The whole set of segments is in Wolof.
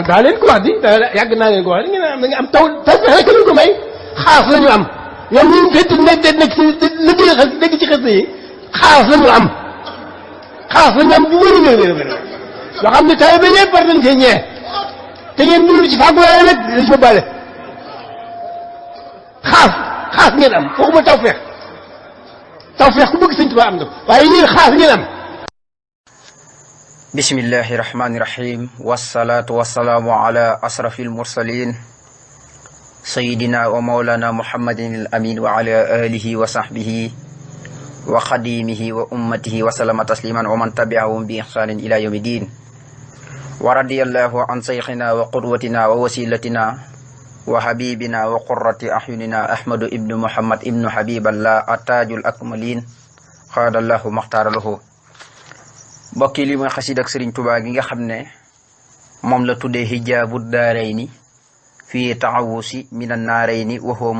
daa leen ko wax di yàgg naa leen ko wax di ngeen da nga am taw rek lañ ko may xaas la ñu am ñoom ñu nekk si dégg ci xas yi xaas la ñu am xaas la ñu am bu wér wér wér yoo xam ne taw bi ñëpp war nañ cee ñee te ngeen dund ci fàggu waaye nag dañ fa bale xaas ngeen am waxuma tawfeex ku bëgg Sëñ Tuubaa am na waaye yéen xaas ngeen am. bismillahi rahmani rahim wasalaatu wasalaamu ala asrafi almursalin sayidina wa maulana muhammadin al amin wa ala alihi wa sahbihi wa xadimihi wa ummatihi wa salama tasliman wa man tabiahum bi ihsanin ila yawmi din wa radiyallahu an sayxina wa qudwatina wa wasilatina wa habibina wa qurrati ahyunina ahmadu ibnu muhammad ibnu habiballah atajul akmalin xaadallahu maxtaaralahu. mbokk yi li mooy xasida ak Sëriñ Tuubaa gi nga xam ne moom la tuddee hijaabu daarayni fii taawusi min annaarayni wa huwa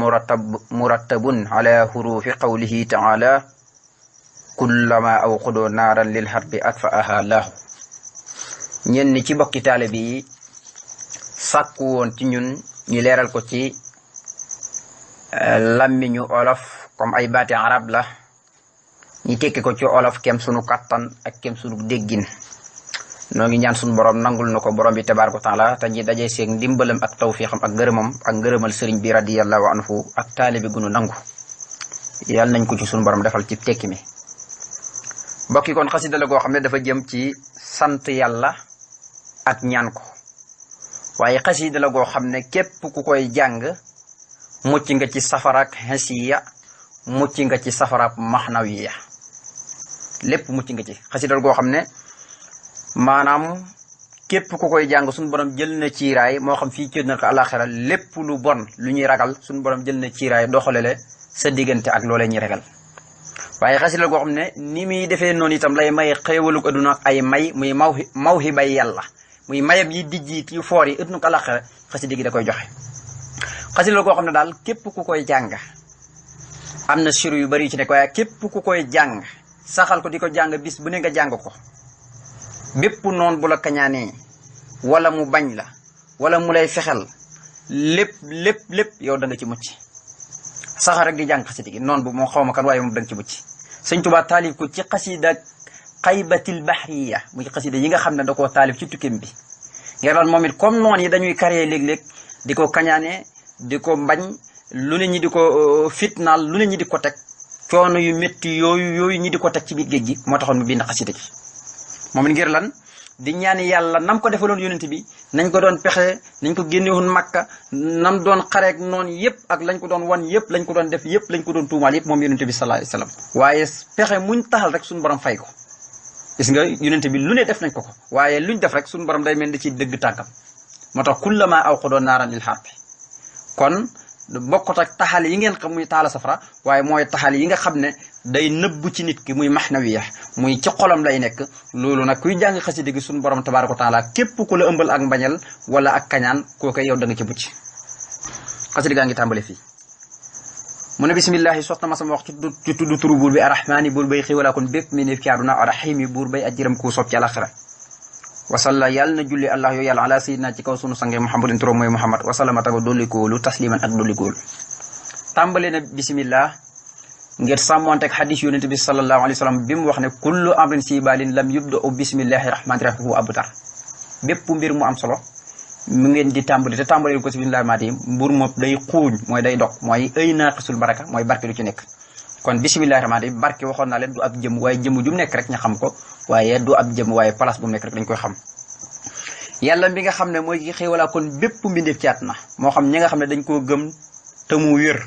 murattabun ala hurufi qawlihi taala kullama awqudoo naaran lil harbi atfaaha laahu. ñenn ci bokki taalibe yi sàkku woon ci ñun ñu leeral ko ci làmmiñu olof comme ay baati arab la ñi tekki ko ci olof kem sunu kattan ak kem sunu déggin. noo ngi ñaan sunu borom nangul na ko borom bi tabaaraka taala te ñi dajee seeg ndimbalam ak tawfiixam ak ngërëmam ak ngërëmal sëriñ bi radiyallahu anhu ak taalibi gunu nangu yàlla nañ ko ci sunu borom defal ci tekki mi. mbokki kon xasida la goo xam ne dafa jëm ci sant yàlla ak ñaan ko waaye xasida la goo xam ne képp ku koy jàng mucc nga ci safaraak hasiya mucc nga ci safaraak maxnawiya lépp mucc nga ci. xasida goo xam ne maanaam képp ku koy jàng suñu borom jël na ciiraay moo xam fii ci na ko alaxira lépp lu bon lu ñuy ragal suñu borom jël na ciiraay doxalele sa diggante ak loolee ñuy ragal. waaye xasida goo xam ne ni muy defee noonu itam lay may xéewalug adduna ay may muy mawhibay yàlla muy mayam yi dijjiit yu foor yi adduna ko alaxira xasida gi da koy joxe. xasida goo xam ne daal képp ku koy jàng am na siru yu bari yu ci nekk waaye képp ku koy jàng saxal ko di ko jàng bis bu ne nga jàng ko bépp noon bu la kañaanee wala mu bañ la wala mu lay fexel lépp yow da nga ci mucc saxal rek di jàng xasida gi noonu bu moo xaw ma kan waaye moom da nga ci mucc. Sëñ Tuubaa taalif ko ci xasida xaybatil bahriya muy xasida yi nga xam ne da koo taalif ci tukkim bi ngir lan moom it comme noon yi dañuy karee léeg-léeg di ko kañaanee di ko mbañ lu ne ñi di ko fitnaal lu ne ñi di ko teg coono yu métti yooyu ñi di ko teg ci biir géej gi moo taxoon mu bind xasida gi moom ngir lan di ñaan yàlla nam ko defaloon yonent bi nañ ko doon pexe nañ ko génnewoon Makka nam doon xareek noonu yëpp ak lañ ko doon wan yëpp lañ ko doon def yëpp lañ ko doon tuumaal yëpp moom yonent bi sallallahu alayhi wasallam waaye pexe muñ taxal rek suñu borom fay ko. gis nga yonent bi lu ne def nañ ko waaye luñ def rek suñu borom day mel ni ci dëgg tànkam moo tax kullama awqadoo naaran lil harbi kon bokkut ak taxal yi ngeen xam muy taala safara waaye mooy taxal yi nga xam ne day nëbbu ci nit ki muy maxnawiya muy ci xolam lay nekk. loolu nag kuy jàng xasida gi suñu borom tabaaraka taala képp ku la ëmbal ak mbañal wala ak kañaan kooku yow da nga ci mucc. xasida gaa ngi tàmbale fii mu ne bismillahi soxna ma sama wax ci tudd turu buur bi arrahmaani buur bay xiwalaa kon bépp mi neef ci àdduna arrahimi buur bay ajjiram ku soob ci àlaxira wasalla yàlla na julli allah yoo yàlla ala sayidina ci kaw sunu sange muhammadin turam mooy muhammad wasalama tago dolli koolu tasliman ak dolli koolu. tàmbale na bismillah ngir sàmmonteeg xadis yonente bi sallallahu alayhi wa sallam bi mu wax ne kullu amrin sibalin lam yubda u bismillahi rahmani rahim hu abtar bépp mbir mu am solo mu ngeen di tàmbali te tàmbali ko si bismillahi rahmani rahim mbur moom day xuuñ mooy day dog mooy ay naaqisul baraka mooy barke lu ci nekk. kon bismillahi rahmani rahim barke waxoon naa leen du ab jëm waaye jëmm ju mu nekk rek ña xam ko waaye du ab jëm waaye place bu mu nekk rek dañ koy xam. yàlla mi nga xam ne mooy ki xéewalaa kon bépp mbindeef ci àdduna moo xam ñi nga xam ne dañ koo gëm te mu wér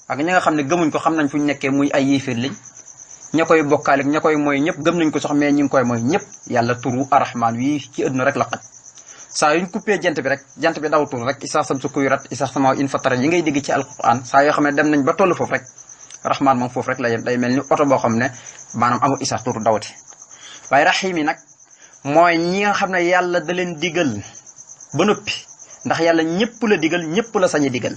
ak ñi nga xam ne gëmuñ ko xam nañ fu ñu nekkee muy ay yéeféer lañ ña koy bokkaale ña koy mooy ñëpp gëm nañ ko sax mais ñi ngi koy mooy ñëpp yàlla turu arrahman wi ci àdduna rek la xaj saa yuñ coupé jant bi rek jant bi dawtul rek isa sam su kuy rat isa sama in fatara yi ngay dégg ci alquran saa yoo xam ne dem nañ ba toll foofu rek rahman moom foofu rek la yem day mel ni oto boo xam ne maanaam amul isa tuutu dawati waaye rahim yi nag mooy ñi nga xam ne yàlla da leen digal ba noppi ndax yàlla ñëpp la digal ñëpp la sañ a digal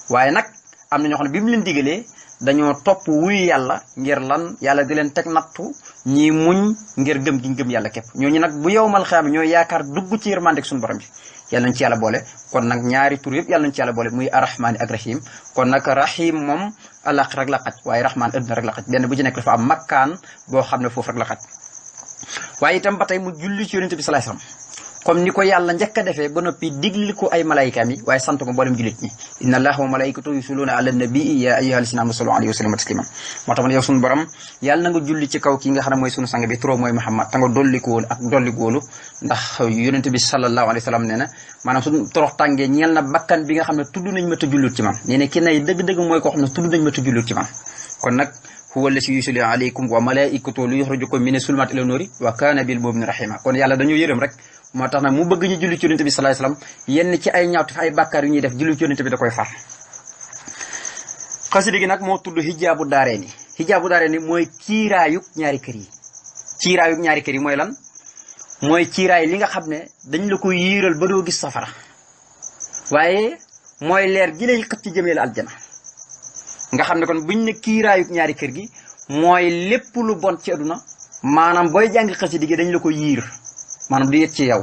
waaye nag am na ñoo xam ne bi mu leen digalee dañoo topp wuyu yàlla ngir lan yàlla di leen teg nattu ñii muñ ngir gëm gi gëm yàlla képp ñooñu nag bu yowmal xiyaam ñooy yaakaar dugg ci yërmandeg suñu borom bi yàlla nañ ci yàlla boole kon nag ñaari tur yëpp yàlla nañ ci yàlla boole muy arrahmaani ak rahim kon nag rahim moom alaq rek la xaj waaye rahmaan ëdduna rek la xaj benn bu ci nekk dafa am makkaan boo xam ne foofu rek la xaj waaye itam ba tey mu julli ci yonente bi salaay salaam comme ni ko yàlla njëkk a defee ba noppi digli ko ay malaykaam yi waaye sant ko mboolem jullit ñi inna allaha wa malaikatahu yusalluna ala nabii ya ayyuha alladhina amanu sallu alayhi wa sallimu taslima moo tax ma ne yow suñu borom yàlla na nga julli ci kaw ki nga xam ne mooy sunu sang bi trop mooy Muhammad te nga dolli ko woon ak dolli góolu ndax yonente bi sallallahu alayhi wa sallam nee na maanaam suñu torox tàngee ñeel na bakkan bi nga xam ne tudd nañ ma te jullut ci man nee na ki nay dëgg-dëgg mooy koo xam ne tudd nañ ma te jullut ci man kon nag huwa allati yusalli alaykum wa malaikatahu li yukhrijukum mina zulumati ila nuri wa kana bil mu'minina rahima kon yàlla dañoo yërëm rek moo tax nag mu bëgg ñu julli ci yonente bi salaay salaam yenn ci ay ñaawte ay bàkkaar yu ñuy def julli ci yonente bi da koy far xasida gi nag moo tudd hijaabu daareeni hijaabu daareeni mooy kiiraayug ñaari kër yi kiiraayug ñaari kër yi mooy lan mooy kiiraay li nga xam ne dañ la ko yiiral ba doo gis safara waaye mooy leer gi lay xëcc ci jëmee la aljana nga xam ne kon buñ ne kiiraayug ñaari kër gi mooy lépp lu bon ci aduna maanaam booy jàngi xasida gi dañ la ko yiir maanaam di yëg ci yow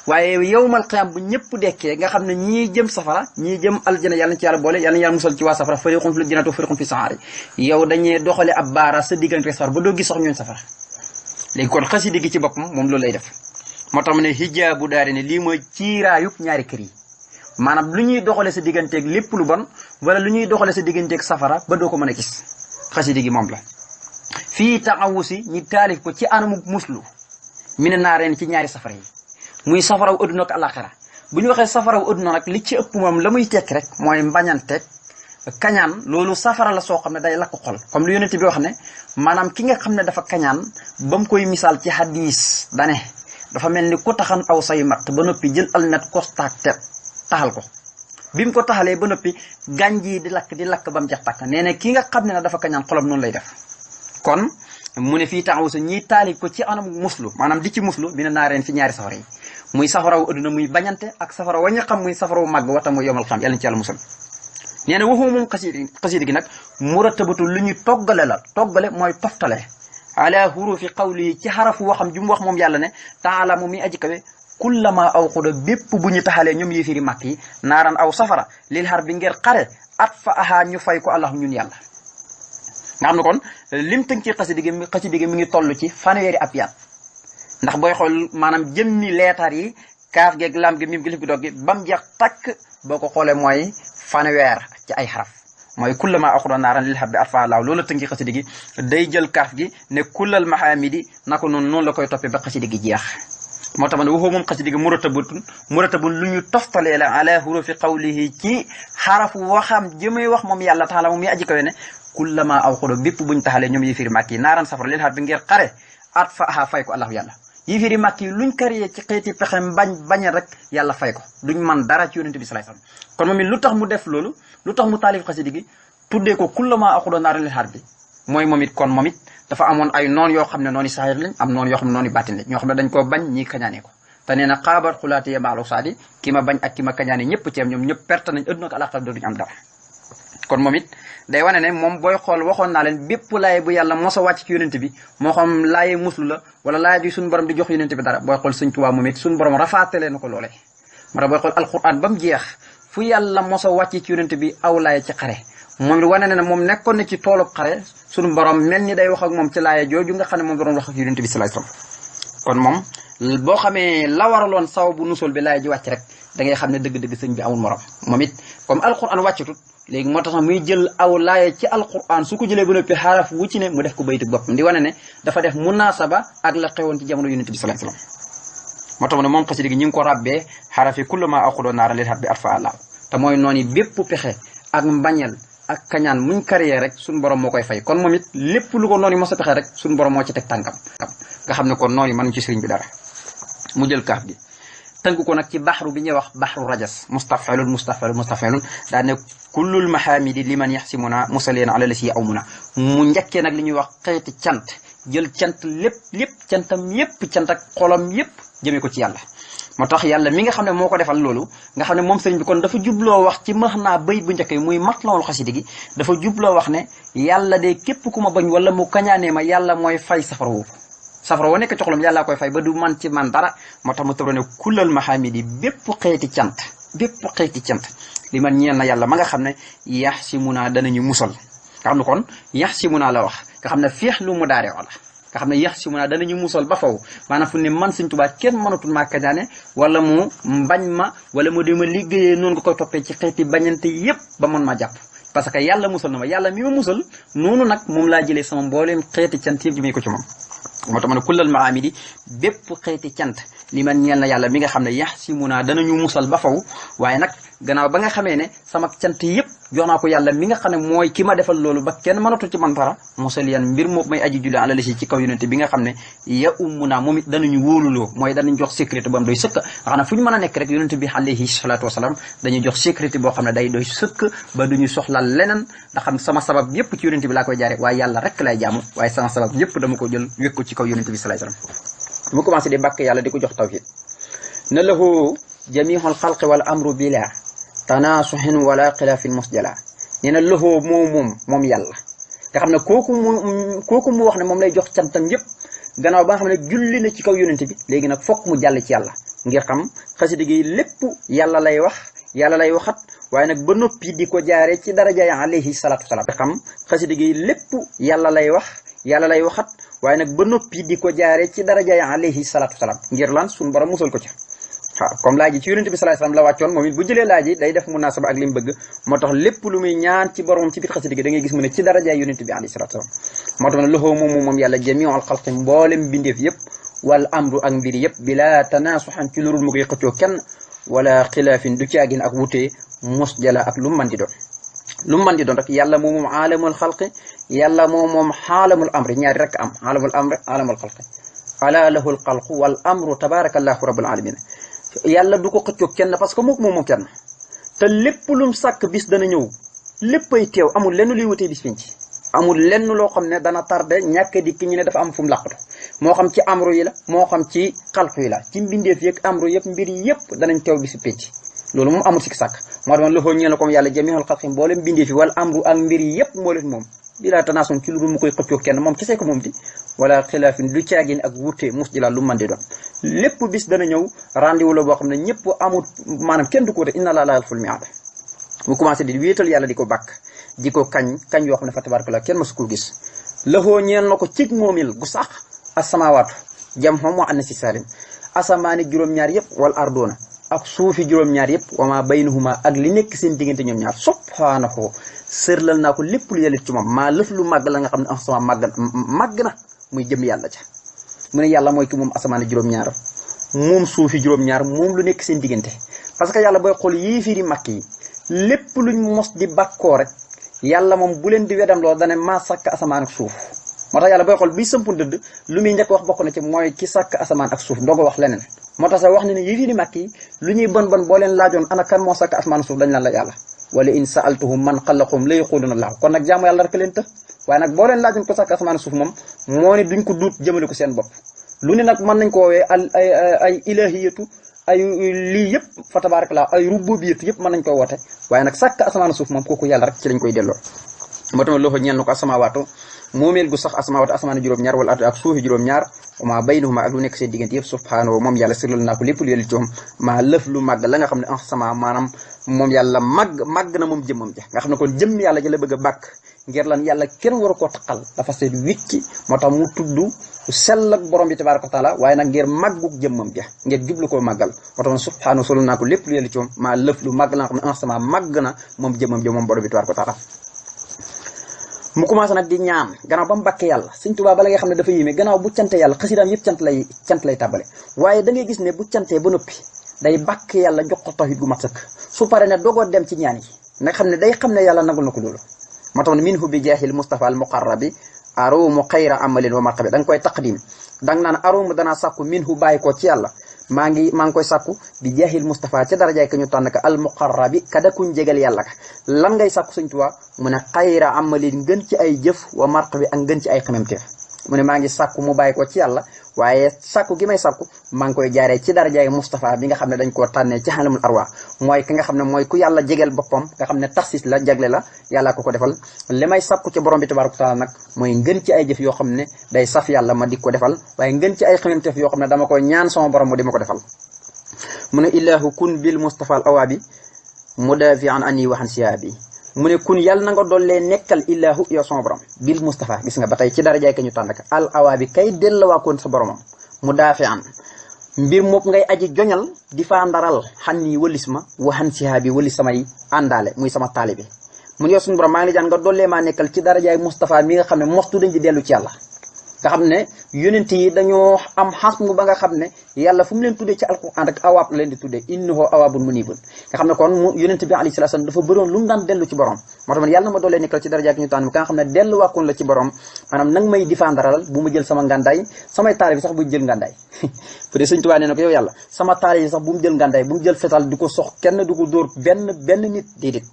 waaye yowmal qiyaam bu ñëpp dekkee nga xam ne ñii jëm safara ñii jëm aljana yàlla na ci yàlla boole yàlla na yàlla musal ci waa safara fariqun fil jannati wa fariqun fi saari yow dañuy doxale ab baara sa diggante safara ba doo gis sax ñooñ safara léegi kon xasida gi ci boppam moom loolu lay def moo tax mu ne hijaabu daari ne lii mooy ciiraayub ñaari kër yi maanaam lu ñuy doxale sa digganteeg lépp lu bon wala lu ñuy doxale sa digganteeg safara ba doo ko mën a gis xasida gi moom la fii taxawusi ñi taalif ko ci anamu muslu mi ne naa reen ci ñaari safara yi muy safaraw adduna ak alaxira bu ñu waxee safaraw adduna nag li ci ëpp moom la muy tekki rek mooy mbañanteeg kañaan loolu safara la soo xam ne day lakk xol comme lu yonent bi wax ne maanaam ki nga xam ne dafa kañaan ba mu koy misaal ci hadis dane dafa mel ni ku taxan aw say matt ba noppi jël almet kostaak te taxal ko bi mu ko taxalee ba noppi gànj yi di lakk ba mu jeex tàkk nee na ki nga xam ne dafa kañaan xolam noonu lay def kon mu ne fii taxaw sa ñiy taalif ko ci anam muslu maanaam di ci muslu bi ne naa reen fi ñaari safara yi muy safaraw adduna muy bañante ak safara wa ñu xam muy safaraw màgg wata muy yomal xam yàlla ci yàlla musal nee na waxuma moom xasida gi nag muratabatu lu ñu toggale la toggale mooy toftale ala hurufi qawli ci xarafu waxam ju mu wax moom yàlla ne taala mu mi aji kawe kullama aw xuda bépp bu ñu taxalee ñoom yéefiri màkk yi naaran aw safara lil xar bi ngeen xare at fa aha ñu fay ko allah ñun yàlla nga xam ne kon lim tënk ci xasida gi mi ngi toll ci fanweeri ab yaat ndax booy xool maanaam jëmmi leetar yi kaaf geeg lam gi mim gi lif gi doog gi ba mu jeex takk boo ko xoolee mooy fanweer ci ay xaraf mooy kullama axuda naaran lil xar bi at fa laaw loolu la tënk ci xasida gi day jël kaaf gi ne kullal mahamidi nako noonu la koy toppee ba xasida gi jeex moo tax ma ne waxoo moom xasida gi muratabun lu ñu toftalee la ala hurufi qawlihi ci xarafu waxam jëmay wax moom yàlla taala moom yi aji kawe ne kullama aw xudo bépp buñ taxalee ñoom yéefiri màkk yi naaran safara lil xar bi ngir xare at fa aha fay ko allahu yàlla yéefiri màkk yi luñ kariyee ci xeeti pexe bañ rek yàlla fay ko duñ man dara ci yonente bi salaay salaam kon moom it lu tax mu def loolu lu tax mu taalif xasida gi tuddee ko kullama aw xudo naaran lil xar bi mooy moom it kon moom it dafa amoon ay noon yoo xam ne noonu saahir lañ am noonu yoo xam ne noonu baatin lañ ñoo xam ne dañ koo bañ ñi kañaanee ko te nee na xaabar xulaati ye maalu saadi ki ma bañ ak ki ma kañaane ñëpp ci am ñoom ñëpp perte nañ adduna ak alaxira dootuñu am dara kon moom it day wane ne moom booy xool waxoon naa leen bépp laaye bu yàlla mos a wàcc ci yonente bi moo xam laaye muslu la wala laaye bi suñu borom di jox yonente bi dara booy xool Sëñ Tuubaa moom it suñu borom rafaatale na ko loolee moo tax booy xool alquran ba mu jeex fu yàlla mos a wàcc ci yonente bi aw laaye ci xare moom wane na ne moom nekkoon na ci toolub xare suñu borom mel ni day wax ak moom ci laaye jooju nga xam ne moom doon wax ak yonente bi sallallahu alayhi wasallam kon moom boo xamee la waraloon saw bu nusul bi laaye ji wàcc rek da ngay xam ne dëgg-dëgg sëñ bi amul morom moom it comme alquran wàccatut léegi moo tax muy jël aw laaye ci alquran su ko jëlee ba noppi xaraf wu ci ne mu def ko baytu boppam di wane ne dafa def munasaba ak la xewoon ci jamono yonente bi sallallahu alayhi wasallam moo tax ne moom xasida gi ñu ngi ko rabbee xarafi kullama aqudo naara lil hat bi arfa allah te mooy noonu bépp pexe ak mbañeel ak kañaan muñ kariyee rek suñu borom moo koy fay kon moom it lépp lu ko noonu mos a pexe rek suñu borom moo ci teg tànkam nga xam ne kon noonu mënuñ ci sëriñ bi dara mu jël kaaf gi tënk ko nag ci baxru bi ñuy wax baxru rajas mustafilun daa ne kullul mahamidi liman yaxsimuna musaleen ala la si aw muna mu njëkkee nag li ñuy wax xeeti cant jël cant lépp cantam yépp cant ak xolam yépp jëmee ko ci yàlla. moo tax yàlla mi nga xam ne moo ko defal loolu nga xam ne moom sëriñ bi kon dafa jubloo wax ci max naa bayit bu njëkk muy matlawul xasida gi dafa jubloo wax ne yàlla de képp ku ma bañ wala mu kañaanee ma yàlla mooy fay safara woowu safara woo nekk ci xolam yàllaa koy fay ba du man ci man dara moo tax mu tëbro ne kullal mahamidi bépp xeeti cant li man ñeel na yàlla ma nga xam ne yax si munaa danañu musal nga xam ne kon yax si munaa la wax nga xam ne feex lu mu daare wala nga xam ne yax si munaa danañu musal ba faw maanaam fu ne man Sëriñ Tuubaa kenn mënatul maa kañaane wala mu bañ ma wala mu dema liggéeyee noonu nga koy toppee ci xeeti bañante yépp ba mën ma jàpp parce que yàlla musal na ma yàlla mi ma musal noonu nag moom laa jëlee sama mbooleem xeeti cant yëpp jëmee ko ci moom moo tax ma ne kullal maamidi bépp xeeti cant li man ñeel na yàlla mi nga xam ne yax si munaa danañu musal ba faw waaye nag gannaaw ba nga xamee ne sama cant yëpp jox naa ko yàlla mi nga xam ne mooy ki ma defal loolu ba kenn mënatu ci man dara musal yan mbir moom may aji julli ala la si ci kaw yonente bi nga xam ne ya munaa moom it danañu wóoluloo mooy danañ jox sécurité bu am doy sëkk nga xam ne fu ñu mën a nekk rek yonente bi alayhi salaatu wasalaam dañuy jox sécurité boo xam ne day doy sëkk ba duñu soxla leneen ndax xam sama sabab yëpp ci yonente bi laa koy jaare waaye yàlla rek lay jaamu waaye sama sabab yëpp dama ko jël wékk ko ci kaw yonente bi salaay salaam mu commencé di bàkk yàlla di ko jox tawhid na lahu jamihul xalqi wal amru bila tanaasuhin wala xilaafin musjala nee na loxoo moom yàlla nga xam ne kooku mu wax ne moom lay jox cantam yëpp gannaaw ba nga xam ne julli na ci kaw yonente bi léegi nag fokk mu jàll ci yàlla ngir xam xasida gi lépp yàlla lay wax yàlla lay waxat waaye nag ba noppi di ko jaare ci darajaay alayhi salaatu wasalaam xam xasida gi lépp yàlla lay wax yàlla lay waxat waaye nag ba noppi di ko jaare ci darajaay alayhi salaatu wasalaam ngir lan suñu borom musal ko ci waaw comme laaj yi ci yonente bi sallallahu alayhi wasallam la wàccoon moom it bu jëlee laaj yi day def munasaba ak li mu bëgg moo tax lépp lu muy ñaan ci boromam ci biir xasida gi da ngay gis mu ne ci darajaay yonente bi alayhi salatu wasallam moo tax ne loxoo moom yàlla jamiul xalqi mboolem bindeef yëpp wal amru ak mbir yëpp bila tanaasuxan ci lurul mu koy xëccoo kenn wala xilaafin du caagin ak wutee musjala ak lu mu mën di doon rek yàlla moom aalamul xalqi yàlla moom xaalamul amri ñaari rek am aalamul amri aalamul xalqi ala lahul xalqu wal amru tabarakallahu rabbul alamin yàlla du ko xëccoo kenn parce que moom kenn te lépp lum sàkk bis dana ñëw léppay teew amul lenn luy wutee bis pinc amul lenn loo xam ne dana tardé ñàkk di ki ñu ne dafa am fu mu làqatu moo xam ci amru yi la moo xam ci xalqu yi la ci mbindeef yëg amru yëpp mbir yëpp danañ teew bisu pénc loolu moom amul sikk sàkk moo tax loxoo ñeel na comme yàlla jamiul xalqi mboolem mbindeef yi wala amru ak mbir yëpp moo leen moom bilaa tanaasun ci lu mu koy xëccoo kenn moom kese ko moom di wala xilaafin du caagin ak wute mus ji la lu mën di doon lépp bis dana ñëw rendez-vous la boo xam ne ñëpp amul maanaam kenn du ko wute inna laa laa yaxliful mii'aad mu commencé di wéetal yàlla di ko bàkk di ko kañ yoo xam ne fa tabarakallah kenn masu ko gis laxoo ñeel na ko cig moomil gu sax asamawaatu jam xom moo anna si salim asamaani juróom-ñaar yëpp wal ardoona ak suufi juróom-ñaar yëpp wama baynahuma ak li nekk seen diggante ñoom ñaar subhaanahu sërlal naa ko lépp lu yellit ci moom maa lëf lu màgg la nga xam ne sama màgg na muy jëm yàlla ca mu ne yàlla mooy ki moom asamaani juróom-ñaar moom suufi juróom-ñaar moom lu nekk seen diggante parce que yàlla booy xool yii firi màkk yi lépp luñ mos di bàkkoo rek yàlla moom bu leen di wedam loolu dane maa sàkk asamaan ak suuf moo tax yàlla booy xool bii sëmpu dëdd lu muy njëkk wax bokk na ci mooy ki sàkk asamaan ak suuf doog a wax leneen moo tax sax wax ne ne yii firi màkk yi lu ñuy bon boo leen laajoon ana kan moo sàkk asamaan ak suuf dañ naan la yàlla wala in saaltuhum man xalaqahum la yaquluna allah kon nag jaamu yàlla rek leen të waaye nag boo leen laajoon ko sàkk asamaan ak suuf moom moo ne duñ ko duut jëmale ko seen bopp lu ne nag mën nañ ko woowee ay ilahiyatu ay lii yëpp fa tabarakallah ay rububiyatu yëpp mën nañ ko woote waaye nag sàkk asamaan suuf moom kooku yàlla rek ci lañ koy delloo moo tamit loxo ñeel na ko asamawaatu moomeel gu sax asamawaatu asamaani juróom-ñaar wala ak suufi juróom-ñaar wama baynahuma ak lu nekk seen diggante yëpp subhaanahu moom yàlla sirlal naa ko lépp lu yelli ci moom maa lëf lu màgg la nga xam ne sama maanaam moom yàlla màgg na moom jëmmam ja nga xam ne kon jëmm yàlla ja la bëgg a bàkk ngir lan yàlla kenn waru koo taqal dafa seet wicci moo tax mu tudd sell ak borom bi tabaraka wa taala waaye nag ngir màgguk jëmmam ja ngir jublu koo màggal moo tax subhaanahu solul naa ko lépp lu yelli ci moom maa lëf lu màgg la nga xam ne sama màgg na moom jëmmam ja moom borom bi tabaraka wa taala mu commencé nag di ñaan gannaaw ba mu bàkkee yàlla Sëñ Tuubaa bala nga xam ne dafa yéeme gannaaw bu cante yàlla xasidaam yëpp cant lay tàbbale waaye da ngay gis ne bu cantee ba noppi day bàkk yàlla jox ko tawhid gu mat sëkk su pare ne dogoo dem ci ñaan yi nga xam ne day xam ne yàlla nagul na ko loolu moo tax ne minhu bi jaahil Mustafa al muqarrabi arumu xayra amalin wa martabi da nga koy taqdim da nga naan arumu danaa sàkku minhu bàyyi ko ci yàlla maa ngi koy sàkku bi jaahil Mustafa ca darajaay ka ñu tànn ka al muqarrabi kada kuñ jegal yàlla ka lan ngay sàkku Sëñ Tuubaa mu ne xayra amalin ngën ci ay jëf wa marq bi ak ngën ci ay xememteef mu ne maa ngi sàkku mu bàyyi ko ci yàlla waaye sàkku gi may sàkku maa ngi koy jaaree ci darajaay Mustafa bi nga xam ne dañ koo tànnee ci xalamul arwa mooy ki nga xam ne mooy ku yàlla jegeel boppam nga xam ne taxsis la jagle la yàlla ko defal li may sàkku ci borom bi tabaaraka taala nag mooy ngën ci ay jëf yoo xam ne day saf yàlla ma di ko defal waaye ngën ci ay xememteef yoo xam ne dama koy ñaan sama borom mu di ma ko defal mu ne illahu kun bil Mustafa al awaabi mudafian ani waxan siyaabi mu ne kun yàlla na nga dollee nekkal illahu yow sama borom bil Mustafa gis nga ba tey ci darajaay ka ñu tànn ka al awaabi kay dellawaakoon sa boromam mu daafi an mbir moom ngay aji joñal di faa ndaral xan nii wëlis ma waxan sihaa bi wëlis samay àndaale muy sama taalibe mu ne yow suñu borom maa ngi lay jaan nga dollee maa nekkal ci darajaay Mustafa mi nga xam ne mostu dañ di dellu ci yàlla nga xam ne yonent yi dañoo am xasmu ba nga xam ne yàlla fu mu leen tuddee ci alquran rek awaab la leen di tuddee innahu awaabun munibun nga xam ne kon mu yonent bi alayhi salaam dafa bëroon lu mu daan dellu ci borom moo tax man yàlla na ma doolee nekkal ci daraja ki ñu tànn ka nga xam ne delluwaakoon la ci borom maanaam nag may défendaral bu ma jël sama ngàndaay samay taali bi sax buñ jël ngàndaay fu dee Sëñ Tuubaa nee na ko yow yàlla sama taali bi sax bu mu jël ngàndaay bu mu jël fetal di ko sox kenn di ko dóor benn nit déedéet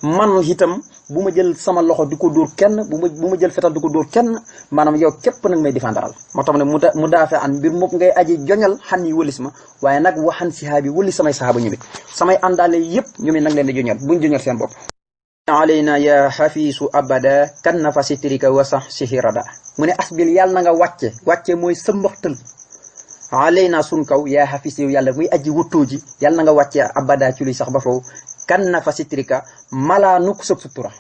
man itam bu ma jël sama loxo di ko dóor kenn bu ma jël fetal di ko dóor kenn maanaam yow képp nag may défendaral moo tax ne mu daafe an mbir moom ngay aji joñal xan yi wëlis ma waaye nag waxan sihaa bi wëlis samay sahaaba ñu mit samay àndaale yëpp ñu mit nag leen di joñal buñ joñal seen bopp alayna ya xafiisu abada kan na fa sitrika wa sax sihirada mu ne asbil yàlla na nga wàcce mooy sëmbaxtal alayna sun kaw yaa xafiis yow yàlla muy aji wuttoo ji yàlla na nga wàcce abada ci luy sax ba faw kan na fa sitrika malaa nu ko sëb sutura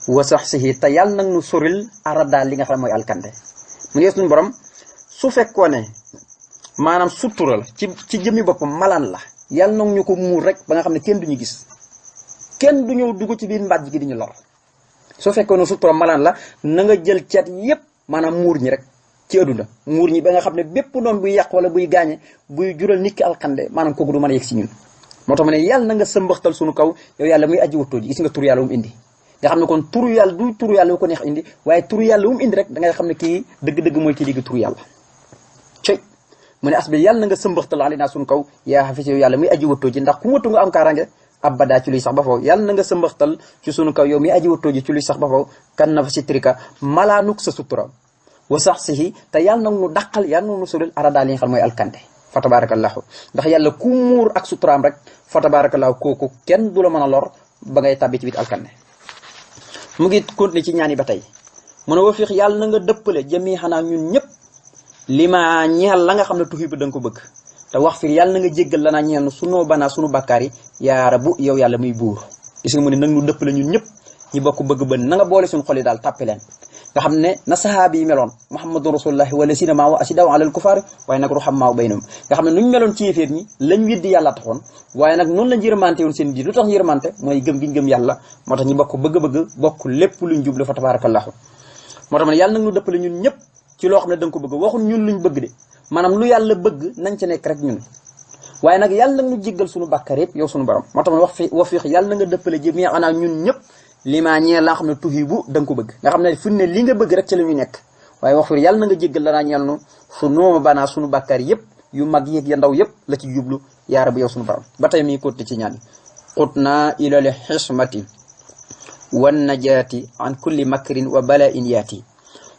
wa sax sihi te yàlla nag nu soril arada li nga xam ne mooy alkande mu ne suñu borom su fekkoo ne maanaam sutura la ci jëmmi boppam malaan la yàlla nag ñu ko muur rek ba nga xam ne kenn duñu gis kenn du ñëw dugg ci biir mbàjj gi di ñu lor su fekkoo ne sutura malaan la na nga jël ceet yépp maanaam muur ñi rek ci àdduna muur ñi ba nga xam ne bépp noonu buy yàq wala buy gaañe buy jural nit ki alkande maanaam kooku du mën a yegg si ñun moo tax ma ne yàlla na nga sëmbaxtal suñu kaw yow yàlla muy aji wattoo ji gis nga turu yàlla mu indi nga xam ne kon turu yàlla du turu yàlla wu ko neex indi waaye turu yàlla wu mu indi rek da ngay xam ne kii dëgg-dëgg mooy kii digg turu yàlla coy mu ne as bi yàlla na nga sëmbaxtal ali naa suñu kaw yaa xafis yow yàlla muy aji wattoo ji ndax ku wattu nga am kaaraange abada ci luy sax ba faw yàlla na nga sëmbaxtal ci sunu kaw yow muy aji wattoo ji ci luy sax ba faw kan na fa sitrika malaanuk sa sutura wa sax sihi te yàlla nag nu dàqal yàlla nag nu solil arada li nga xam mooy alkande fa tabarakallahu ndax yàlla ku muur ak suturaam rek fa tabarakallahu kooku kenn du la mën a lor ba ngay tàbbi ci biir alkande mu ngi continuer ci ñaani ba tey mu ne wa fiix yàlla na nga dëppale jëmi xanaa ñun ñëpp li ma ñeel la nga xam ne tuxi bi da nga ko bëgg te wax fiir yàlla na nga jéggal la naa ñeel sunoo banaa sunu bàkkaar yi yaa rabu yow yàlla muy buur gis nga mu ne nag ñu dëppale ñun ñëpp ñi bokk bëgg bën na nga boole suñu xol yi daal tàppe leen nga xam ne na sahaabi yi meloon muhammadun rasulullahi wala sina maa wa asidaw alal kufaar waaye nag ruxam maaw baynahum nga xam ne nuñ meloon ci yéeféer ñi lañ weddi yàlla taxoon waaye nag noonu lañ yërmante woon seen biir lu tax yërmante mooy gëm giñ gëm yàlla moo tax ñi bokk bëgg-bëgg bokk lépp luñ jublu fa tabarakallahu moo tax ma ne yàlla nag ñu dëppale ñun ñëpp ci loo xam ne da nga ko bëgg waxun ñun luñ bëgg de maanaam lu yàlla bëgg nañ ca nekk rek ñun waaye nag yàlla nag ñu jéggal suñu bàkkaar yëpp yow suñu borom moo tax ma wax fiix yàlla na nga dëppale jëmi anaa ñun ñëpp li maa ñeel laa xam ne tuxi bu da nga ko bëgg nga xam ne fu ne li nga bëgg rek ci la ñuy nekk waaye wax fiir yàlla na nga jéggal la naa ñeel nu su nooma banaa suñu bàkkaar yëpp yu mag yéeg ya ndaw yëpp la ci jublu yaa rabbi yow suñu borom ba tey mi kotti ci ñaan xut naa ilal xismati wan najaati an kulli makrin wa bala in yaati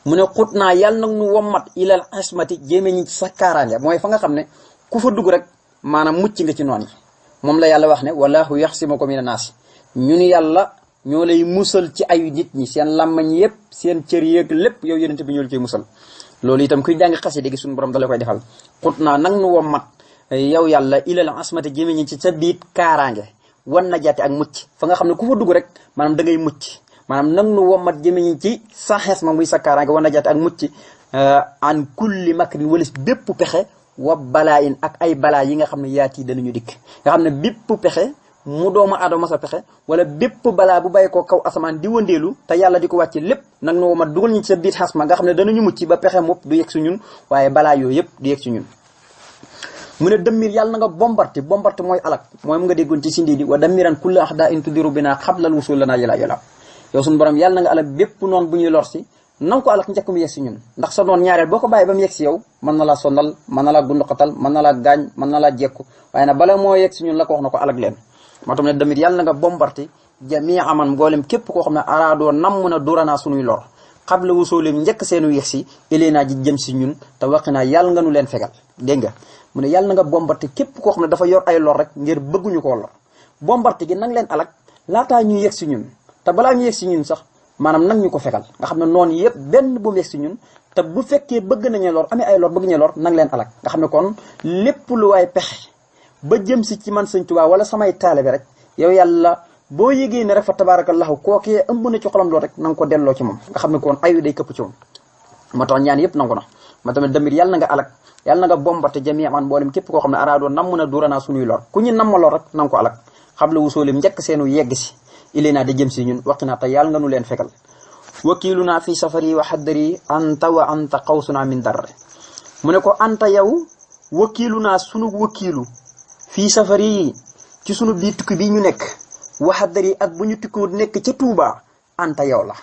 mu ne xut naa yàlla nag nu wommat ilal xismati jéeme ñi ci sa kaaraange mooy fa nga xam ne ku fa dugg rek maanaam mucc nga ci noon yi moom la yàlla wax ne wallahu yaxsimuka mina naasi ñun yàlla ñoo lay musal ci ayu nit ñi seen làmmañ yëpp seen cër yeeg lépp yow yonente bi ñoo la koy musal loolu itam kuy jàng xasida gi suñu borom da la koy defal xut naa nag nu wommat yow yàlla ilal asmati jéeme ñi ci sa biit kaaraange wan na jaate ak mucc fa nga xam ne ku fa dugg rek maanaam da ngay mucc maanaam nag nu wommat jéeme ñi ci sa xees ma muy sa kaaraange wan na jaate ak mucc an kulli makrin walis bépp pexe wa balaa in ak ay balaa yi nga xam ne yaat yi danañu dikk nga xam ne bépp pexe mu doomu aadama sa pexe wala bépp balaa bu bàyyi ko kaw asamaan di wëndeelu te yàlla di ko wàcce lépp nag nu wommat dugal ñi ci sa biit xas ma nga xam ne danañu mucc ba pexe mopp du yegg si ñun waaye balaa yooyu yëpp du yegg si ñun mu ne dëmmir yàlla na nga bombarte mooy alak mooy mu nga déggoon ci sindi di wa dammiran kulli ahda in tudiru bina xablal wusul lanaa yàlla yow suñu borom yàlla na nga alak bépp noonu bu ñuy lor si nanga ko alak njëkk mu yegg si ñun ndax sa noon ñaareel boo ko bàyyi ba mu yegg si yow mën na laa sondal mën na laa gunduxatal mën na laa gaañ mën na laa jekku waaye nag bala moo yegg si ñun la ko wax na ko alak leen moo tax ne damit yàlla na nga bombarti jamii aman mboolem képp koo xam ne araadoo nam mën a duranaa sunuy lor xam la wusooleem njëkk seenu yegg si ilee naa ji jëm si ñun te waqi naa yàlla nga nu leen fegal dégg nga mu ne yàlla na nga bombarti képp koo xam ne dafa yor ay lor rek ngir bëgguñu koo lor bombarti gi nang leen alak laataa ñu yegg si ñun te balaa ñu yegg si ñun sax maanaam nag ñu ko fegal nga xam ne noonu yëpp benn bu mu yegg si ñun te bu fekkee bëgg nañu lor amee ay lor bëgg ñu lor nang leen alak nga xam ne kon lépp lu waay pexe ba jëm si ci man Sëñ Tuubaa wala samay taalibe rek yow yàlla boo yégee ne rek fa tabaarakallahu kookee ëmb na ci xolam lool rek na nga ko delloo ci moom nga xam ne kon ayu day këpp ci moom moo tax ñaan yëpp nangu na ma tamit damit yàlla na nga alak yàlla na nga bombate jami aman mboolem képp koo xam ne araadoo nam mën a duranaa suñuy lor ku ñu namma lor rek na nga ko alak xam la wusoolim njëkk seenu yegg si ilée naa di jëm si ñun waqi naa te yàlla nga nu leen fegal wakiilu naa fi safari wa xaddari anta wa anta xawsuna min darre mu ne ko anta yow wakiilu naa sunu wakiilu fii safari ci sunu biir tukki bii ñu nekk wa xaddari ak bu ñu tukkiwut nekk ca Tuuba anta yow la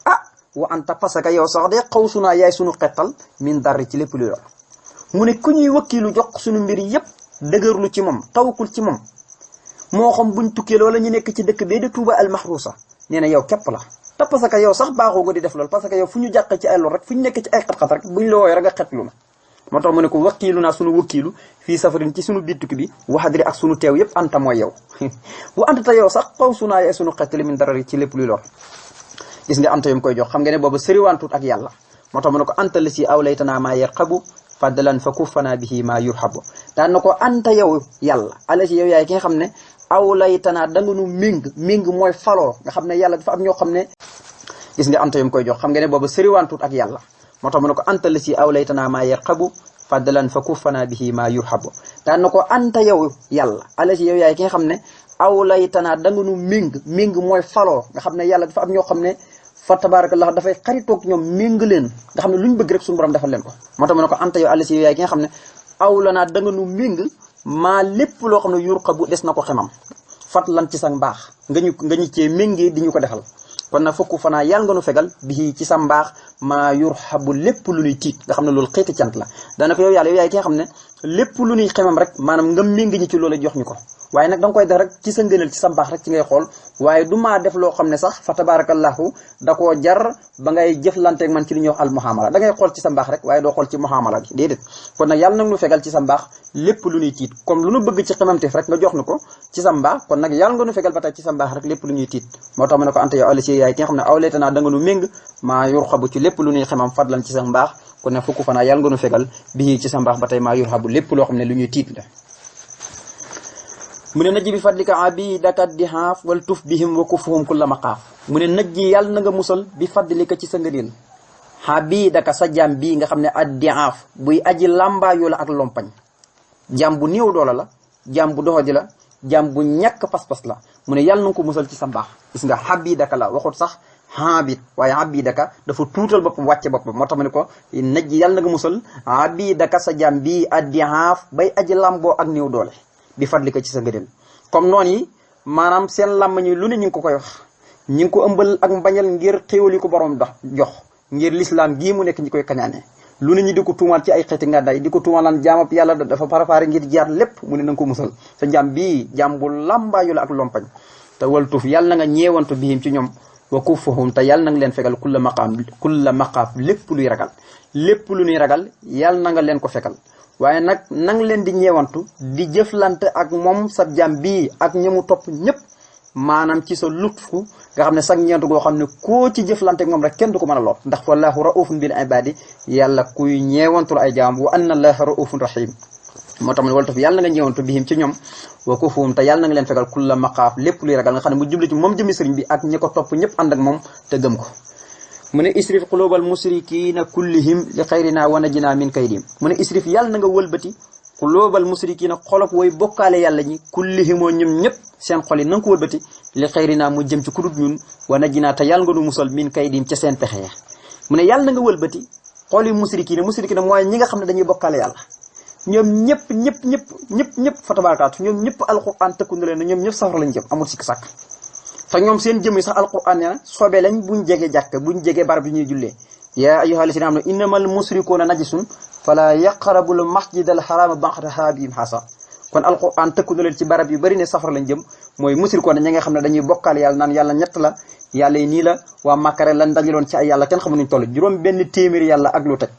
ah wa anta parce que yow sax de xawsuna yaay sunu xettal min darre ci lépp lu yor mu ne ku ñuy wakiilu jox sunu mbir yépp dëgërlu ci moom tawakul ci moom moo xam buñ tukkee wala ñu nekk ci dëkk bee di Tuuba al mahrusa nee na yow képp la te parce que yow sax baaxoo ko di def loolu parce que yow fu ñu jàq ci ay lor rek fu ñu nekk ci ay xat-xat rek buñ la wooyee rek nga xetlu na moo tax mu ne ko wakiilu naa sunu wakiilu fii safarin ci sunu biir tukki bi waxadri ak sunu teew yëpp anta mooy yow bu anta te yow sax xaw sunaa yaay sunu xettali min dara ci lépp luy lor gis nga anta yom koy jox xam nga ne boobu sëriwaantut ak yàlla moo tax mu ne ko anta la si awlaytanaa maa yarqabu fadlan fa kuffanaa bihi maa yurhabu daan na ko anta yow yàlla ala si yow yaay ki nga xam ne awlaytanaa da nga nu méng mooy faloo nga xam ne yàlla dafa am ñoo xam ne gis nga anta yom koy jox xam nga ne boobu sëriwaantut ak yàlla moo tax mu ne ko anta la si awlaytanaa maa yarqabu fadlan fa kuffanaa bihi maa yurhabu daan na ko anta yow yàlla ala si yow yaay ki nga xam ne awlaytanaa da nga nu méng mooy faloo nga xam ne yàlla dafa am ñoo xam ne fa tabarakallah dafay xaritoog ñoom méng leen nga xam ne lu ñu bëgg rek suñu borom defal leen ko moo tax mu ne ko anta yow ala si yow yaay ki nga xam ne awlanaa da nga nu méng maa lépp loo xam ne yurqabu des na ko xemam fat lan ci sa mbaax nga ñu cee méngee di ñu ko defal kon nag fokk fanaa yàlla nga nu fegal bii ci sa mbaax maa yurhabu lépp lu ñuy tiit nga xam ne loolu xeeti cant la daanaka yow yàlla yow yaay ki nga xam ne lépp lu ñuy xemam rek maanaam nga méng ñi ci loolu jox ñu ko waaye nag da nga koy def rek ci sa ngëneel ci sa mbaax rek ci ngay xool waaye du maa def loo xam ne sax fa tabarakallahu da koo jar ba ngay jëflanteeg man ci li ñuy wax al muhamala da ngay xool ci sa mbaax rek waaye doo xool ci muhamala gi déedéet kon nag yàlla nag nu fegal ci sa mbaax lépp lu ñuy tiit comme lu nu bëgg ci xemamteef rek nga jox nu ko ci sa mbaax kon nag yàlla nga nu fegal ba tey ci sa mbaax rek lépp lu ñuy tiit moo tax mu ne ko anta yow ala si yaay ki nga xam ne awleetanaa da nga nu méng maa yurxabu ci lépp lu ñuy xemam fadlan ci sa mbaax kon nag fukk fanaa yàlla nga nu fegal bii ci sa mbaax ba tey maa yurxabu lépp loo xam ne lu ñuy tiit la mu ne najji bi fadlika abidaka di xaaf wal tuf bihim wa kufuhum kulla maqaaf mu ne najji yàlla na nga musal bi fadlika ci sa ngëneel abidaka sa jaam bii nga xam ne addi xaaf buy aji làmbaayoo la ak lompañ jaam bu néew doola la jaam bu doxadi la jaam bu ñàkk pas-pas la mu ne yàlla na nga ko musal ci sa mbaax gis nga abidaka la waxut sax abid waaye abidaka dafa tuutal boppam wàcce boppam moo tax ma ne ko najji yàlla na nga musal abidaka sa jaam bii addi xaaf bay aji làmboo ak néew doole bi fadlika ci sa ngëneel comme noonu yi maanaam seen làmmañ yi lu ne ñu ngi ko koy wax ñu ngi ko ëmbal ak mbañal ngir xéewal yi ko borom jox ngir lislaam gii mu nekk ñi koy kañaane lu ne ñi di ko tuumal ci ay xeeti ngàddaay di ko tuumalaan jaamab yàlla dafa préparé ngir jaar lépp mu ne na nga ko musal sa jaam bii jaam bu làmbaayu la ak lompañ te waltuf yàlla na nga ñeewantu bihim ci ñoom wa kuffahum te yàlla na nga leen fegal kulla maqaaf lépp luy ragal lépp lu ñuy ragal yàlla na nga leen ko fegal waaye nag nang leen di ñeewantu di jëflante ak moom sa jàmm bii ak ñamu topp ñëpp maanaam ci sa lutfu nga xam ne sax ñeewantu goo xam ne koo ci jëflante ak moom rek kenn du ko mën a lor ndax wallahu raufun bil ibadi yàlla kuy ñeewantul ay jaam wa anna allaha raufun rahim moo tax mu ne wala taf yàlla na nga ñeewantu bihim ci ñoom wa kufuhum te yàlla na nga leen fegal kulla maqaaf lépp luy ragal nga xam ne mu jubli ci moom jëmi sëriñ bi ak ñi ko topp ñëpp ànd ak moom te gëm ko mu ne isrif qulubal musrikina kullihim li xayrina wa najina min kaydim mu ne isrif yàlla na nga wëlbati qulubal musrikina xolop way bokkaale yàlla ñi kullihimoo ñoom ñëpp seen xol yi na nga ko wëlbati li xayrina mu jëm ci kudut ñun wa najina te yàlla nga nu musal min kaydim ca seen pexe ya mu ne yàlla na nga wëlbati xoli musrikina mooy ñi nga xam ne dañuy bokkaale yàlla ñoom ñëpp fa tabarakaatu ñoom ñëpp alquran tëkku na leen ñoom ñëpp safara lañ jëm amul sikk sàkk te ñoom seen jëm yi sax alquran ne soobee lañ buñ jege jàkk buñ jege barab bi ñuy jullee yaa ayyuhal lazina amanu innamal musrikuuna najisun fala yaqrabul masjidal harama ba'da aamihim haasa kon alquran tëkku na leen ci barab yu bari ne safara lañ jëm mooy musrikoon ñi nga xam ne dañuy bokkaal yàlla naan yàlla ñett la yàlla yi nii la waa Màkka lan dajaloon ci ay yàlla kenn xamu nuñ toll juróom benn téeméeri yàlla ak lu teg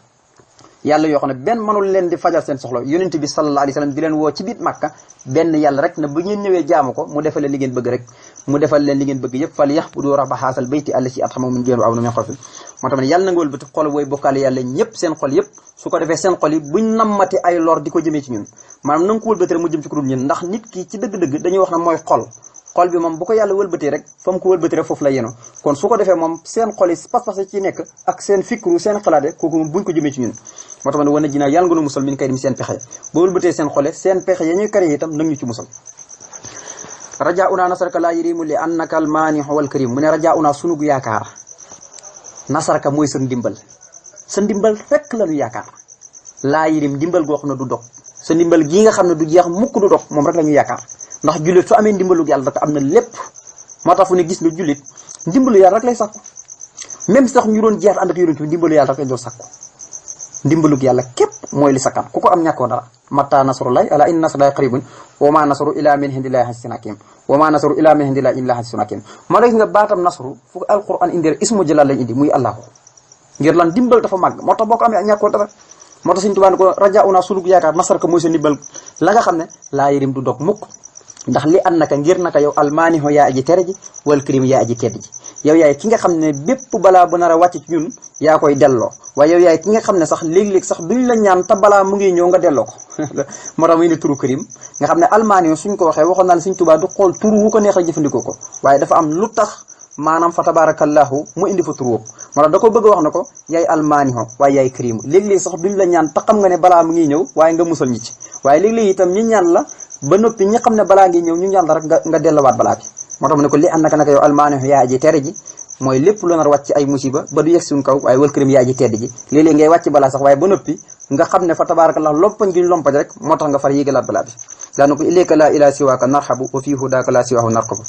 yàlla yoo xam ne benn mënul leen di fajal seen soxla yonent bi sallallahu alayhi wasallam di leen woo ci biir Màkka benn yàlla rek na bu ngeen ñëwee jaamu ko mu defal leen li ngeen bëgg rek mu defal leen li ngeen bëgg yëpp fal ya'budu rabba haazal bayti allazi at'amahum min juu'in wa aamanahum min xawfin moo tax ne yàlla na nga wëlbati xol booy bokkaale yàlla ñëpp seen xol yëpp su ko defee seen xol yi buñ nammati ay lor di ko jëmee ci ñun maanaam na nga ko wëlbati rek mu jëm ci ku dul ñun ndax nit ki ci dëgg-dëgg dañuy wax ne mooy xol bi moom bu ko yàlla wëlbatee rek fa mu ko wëlbatee rek foofu la yeno kon su ko defee moom seen xol yi pas-pas ci nekk ak seen fikru seen xalaate kooku moom buñ ko jëmee ci ñun moo tax ne wan na jinaaw yàlla nga nu musal min kay dim seen pexe ba wëlbatee seen xole seen pexe ya ñuy kare itam nag ñu ci musal rajaa una nasaraka laa yërimu li annaka al maanihu wal karim mu ne rajaa una sunugu yaakaar nasaraka mooy sa ndimbal rek la ñu yaakaar laa yërim ndimbal goo xam ne du dog sa ndimbal gii nga xam ne du jeex mukk du dog moom rek la ñu yaakaar ndax jullit su amee ndimbalu yàlla rek am na lépp moo tax fu ne gis nga jullit ndimbalu yàlla rek lay sàkku même sax ñu doon jeex ànd ak yonent bi ndimbalu yàlla rek lay doon sàkku ndimbalug yàlla képp mooy li sakkan ku ko am ñàkkoo dara mata nasrullahi ala inna nasrallahi qaribun wa ma nasru ila min indillahi azizun hakim wa ma nasru ila min indillahi illa azizun hakim moo la gis nga baatam nasru fu alquran indi rek ismu jalal lañ indi muy allahu ngir lan dimbal dafa màgg moo tax boo ko amee ñàkkoo dara moo tax Sëñ Tuubaa ne ko rajauna sulug yaakaar nasarka mooy sa ndimbal la nga xam ne laa yërim du dog mukk ndax li an naka ngir naka yow almaaniho yaa aji tere ji wal karim yaa aji tedd ji yow yaay ki nga xam ne bépp balaa bu nar a wàcc ci ñun yaa koy delloo waaye yow yaay ki nga xam ne sax léeg-léeg sax duñ la ñaan te balaa mu ngi ñëw nga delloo ko moo tax muy ne turu karim nga xam ne almaaniho suñ ko waxee waxoon naa ne Sëñ Tuubaa du xool turu wu ko neex rek jëfandikoo ko waaye dafa am lu tax maanaam fa tabarakallahu mu indi fa turu woowu moo tax da ko bëgg a wax ne ko yaay almaaniho waaye yaay karim léeg-léeg sax duñ la ñaan te xam nga ne balaa mu ngi ñëw waaye nga musal ñi ci waaye léeg-léeg itam ñi ñaan la ba noppi ñi xam ne balaa ngi ñëw ñu ñaan la rek nga delluwaat balaa bi moo tax mu ne ko li an naka yow almaaniho yaa aji tere ji mooy lépp lu nar wàcc ay musiba ba du yegg suñ kaw waaye wal kërim yaa aji tedd ji léeg-léeg ngay wàcc balaa sax waaye ba noppi nga xam ne fa tabarakallah lompañ gi ñu lompañ rek moo tax nga far yégalaat balaa bi daana ko ilayka laa ilaa siwaaka narxabu wa fii hudaaka laa siwaahu narqabu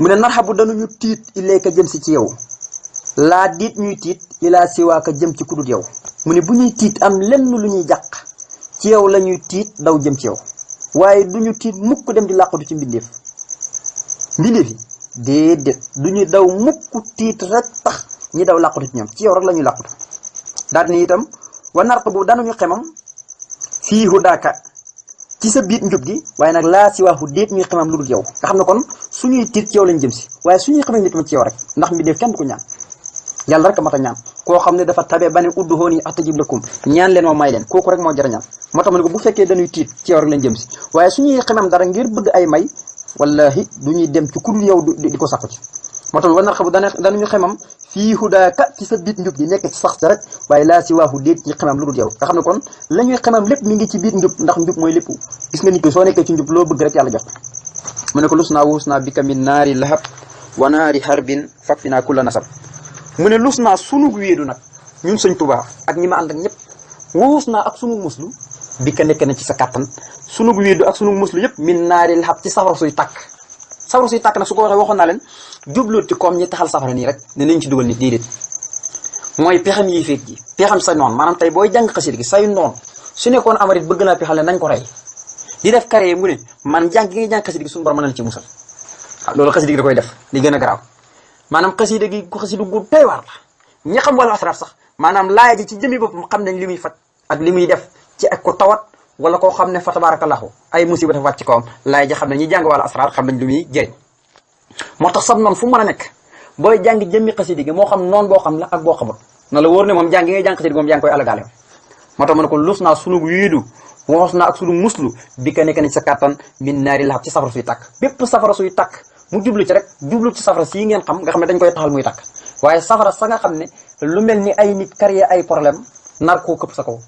mu ne narxabu dañuñu tiit ilayka jëm si ci yow laa diit ñuy tiit ilaa siwaaka jëm ci kudut yow mu ne bu ñuy tiit am lenn lu ñuy jàq ci yow la ñuy tiit daw jëm ci yow waaye du ñu tiit mukk dem di làqatu ci mbindeef yi déedéet du ñu daw mukk tiit rek tax ñi daw làqatu ci ñoom ci yow rek la ñuy làqatu daal ni itam wa narqabu danañu xemam fii hudaaka ci sa biit njub gi waaye nag laa si waaxu déet ñuy xemam lu dul yow nga xam ne kon suñuy tiit ci yow lañ jëm si waaye suñuy xemam nit ma ci yow rek ndax mbindeef kenn du ko ñaan yàlla rek a mat a ñaan koo xam ne dafa tabe ba ne udduhooni astajib lakum ñaan leen ma may leen kooku rek moo jar a ñaan moo tax ma ne ko bu fekkee dañuy tiit ci yow rek lañ jëm si waaye suñuy xemam dara ngir bëgg ay may wallahi du ñuy dem ci kudul yow di ko sàkku ci moo tax war na xam danañu xemam fii hudaaka ci sa biit njub gi nekk ci sax rek waaye laa si waaxu déet ñi xemam lu dul yow nga xam ne kon la ñuy xemam lépp mi ngi ci biir njub ndax njub mooy lépp gis nga nit ki soo nekkee ci njub loo bëgg rek yàlla jox mu ne ko lus naa wuus naa bika min naari lahab wa naari harbin fak fi naa kulla nasab mu ne lus naa sunug wéedu nag ñun Sëñ Tuubaa ak ñi ma ànd ak ñëpp wuus naa ak sunu muslu bi ka nekk na ci sa kàttan sunu wéedu ak sunu muslu yëpp min naari lahab ci safara suy tàkk nag su ko waxee waxoon naa leen jubluut ci comme ñi taxal safara nii rek ne nañ ci dugal nit déedéet mooy pexam yi féet ji pexam sa noon maanaam tey booy jàng xasida gi say noon su nekkoon amarit bëgg naa pexal ne nañ ko rey di def carré mu ne man jàng gi ngay jàng xasida gi suñu borom mën nañ ci musal waaw loolu xasida gi da koy def li gën a garaaw maanaam xasida gi ku xasida gu doy waar la ñi xam wala asraar sax maanaam laaya ji ci jëmi boppam xam nañ li muy faj ak li muy def ci ak ko tawat wala koo xam ne fa tabarakallahu ay musiba dafa wàcc ci kawam laaya ji xam ne ñi jàng wala asraar xam nañ li muy jëriñ moo tax sab noonu fu mën a nekk booy jàng jëmmi xasida gi moo xam noonu boo xam la ak boo xamul na la wóor ne moom jàng gi ngay jàng xasida gi moom yaa ngi koy alagaale moo tax ma ne ko lus naa sunu wiidu woos naa ak sunu muslu bi ka nekk ne ci sa kàttan min naari lahab ci safara suy tàkk bépp safara suy tàkk mu jublu ci rek jublu ci safara si ngeen xam nga xam ne dañ koy taxal muy tàkk waaye safara sa nga xam ne lu mel ni ay nit créé ay problème nar koo këpp sa kaw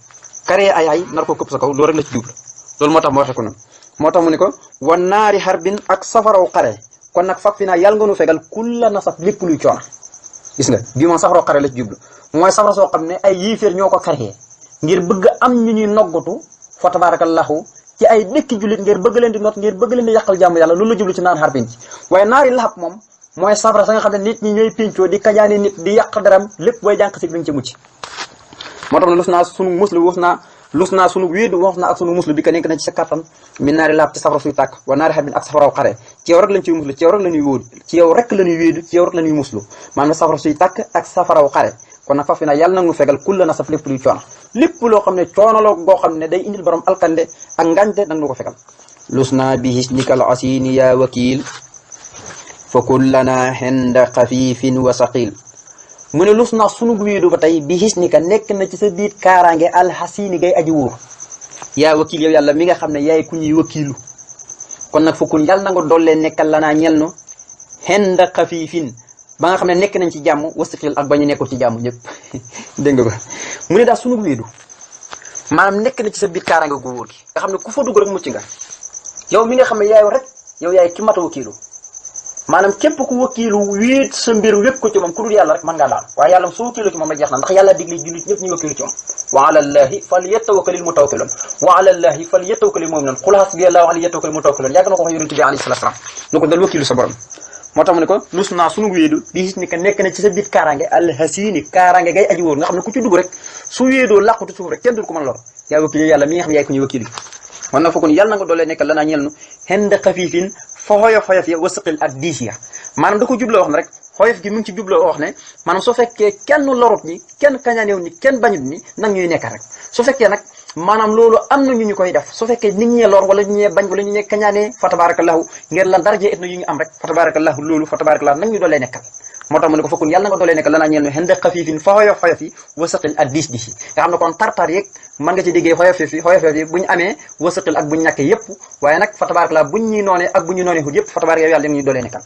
créé ay nar koo këpp sa kaw loolu rek la ci jublu loolu moo tax mu waxe ko noonu moo tax mu ne ko wan naari harbin ak safaraw xare kon nag fak fi naa yàlla nga nu fegal kulla nasab lépp luy coono gis nga bii moom safaraw xare la ci jublu mooy safara soo xam ne ay yiiféer ñoo ko créé ngir bëgg am ñu ñuy noggatu fa tabarakallahu ci ay dëkki jullit ngir bëgg leen di not ngir bëgg leen di yàqal jàmm yàlla loolu la jublu ci naar harbin ci waaye naari lahab moom mooy safara sa nga xam ne nit ñi ñooy pincoo di kañaani nit di yàq daram lépp booy jànq si bi nga ci mucc moo tax ne lus naa sunu muslu lus naa sunu wéedu wax naa ak sunu muslu bi ka nekk na ci sa kattan min naari laab ci safara suy tàkk wa naari xabin ak safaraw xare ci yow rek lañ ciy muslu ci yow rek la ñuy wóodu ci yow rek la ñuy wéedu ci yow rek la ñuy muslu maanaam safara suy tàkk ak safaraw xare kon nag fafi naa yàlla nag nu fegal kulla na saf lépp luy coono lépp loo xam ne coono la goo xam ne day indil borom alkande ak ngànte nag nu ko fegal lus naa bi hisnikal asini ya wakil fa kullana xenda xafifin wa saqil mu ne lus naa sunu wéedu ba tey bi hisnika nekk na ci sa biir kaaraange alxasini gay aji wóor yaa wakil yow yàlla mi nga xam ne yaay ku ñuy wakiilu kon nag fa kun yàlla na nga dollee nekkal lanaa ñel no xenda xafifin ba nga xam ne nekk nañ ci jàmm wasaqil ak ba ñu nekkul ci jàmm ñëpp dégg nga ko mu ne daal sunu wéedu maanaam nekk na ci sa biir kaaraange gu wóor gi nga xam ne ku fa dugg rek mucc nga yow mi nga xam ne yow yaay ki mat a wakiilu maanaam képp ku wakiilu wéet sa mbir wépp ko ci moom ku dul yàlla rek mën ngaa daal waaye yàlla soo wakiilu ci moom rek jeex na ndax yàlla digle jullit ñëpp ñu wakiilu ci moom wa ala llahi falyatawakkalil mutawakkiluun wa ala llahi falyatawakkalil mu'minuun qul hasbiyallahu alayhi yatawakkalil mutawakkiluun yàgg na ko wax yonent bi alayhi salaatu salaam nu ko dal wakiilu sa borom moo tax mu ne ko lus naa sunu wéedu di gis ni que nekk na ci sa biir kaaraange alhasini kaaraange gay aji wóor nga xam ne ku ci dugg rek su wéedoo làqutu suuf rek kenn dul ko mën lor yaa wakiilu yàlla mi nga xam ne yaay ko ñuy wakiilu man na fokkoon yàlla na nga doolee nekkal lanaa ñeel nu xend xafiifin fa xoyof ya wasaqil ak diis ya maanaam da ko jubloo wax ne rek xoyof gi mu ngi ci jubloo wax ne maanaam soo fekkee kenn lorut ñi kenn kañaaneew ni kenn bañut ni nag ñuy nekkal rek su fekkee nag maanaam loolu am na ñu koy def su fekkee nit ñee lor wala ñu ñee bañ wala ñu ñee kañaanee fa tabarakallahu ngir lan daraje et na yu ñu am rek fa tabarakallahu loolu fa tabarakallahu nag ñu doolee nekkal moo tax mu ne ko fokkoon yàlla nga doolee nekkal lanaa ñeel nu xend xafiifin fa xoyof yi wasaqil ak diis yi nga xam ne kon tartar yeeg mën nga ci déggee xoyof yi bu ñu amee wasaqil ak bu ñu ñàkkee yépp waaye nag fa tabarakallahu buñ ñuy noonee ak bu ñu noonee xut yépp fa tabarakallahu yàlla ñu doolee nekkal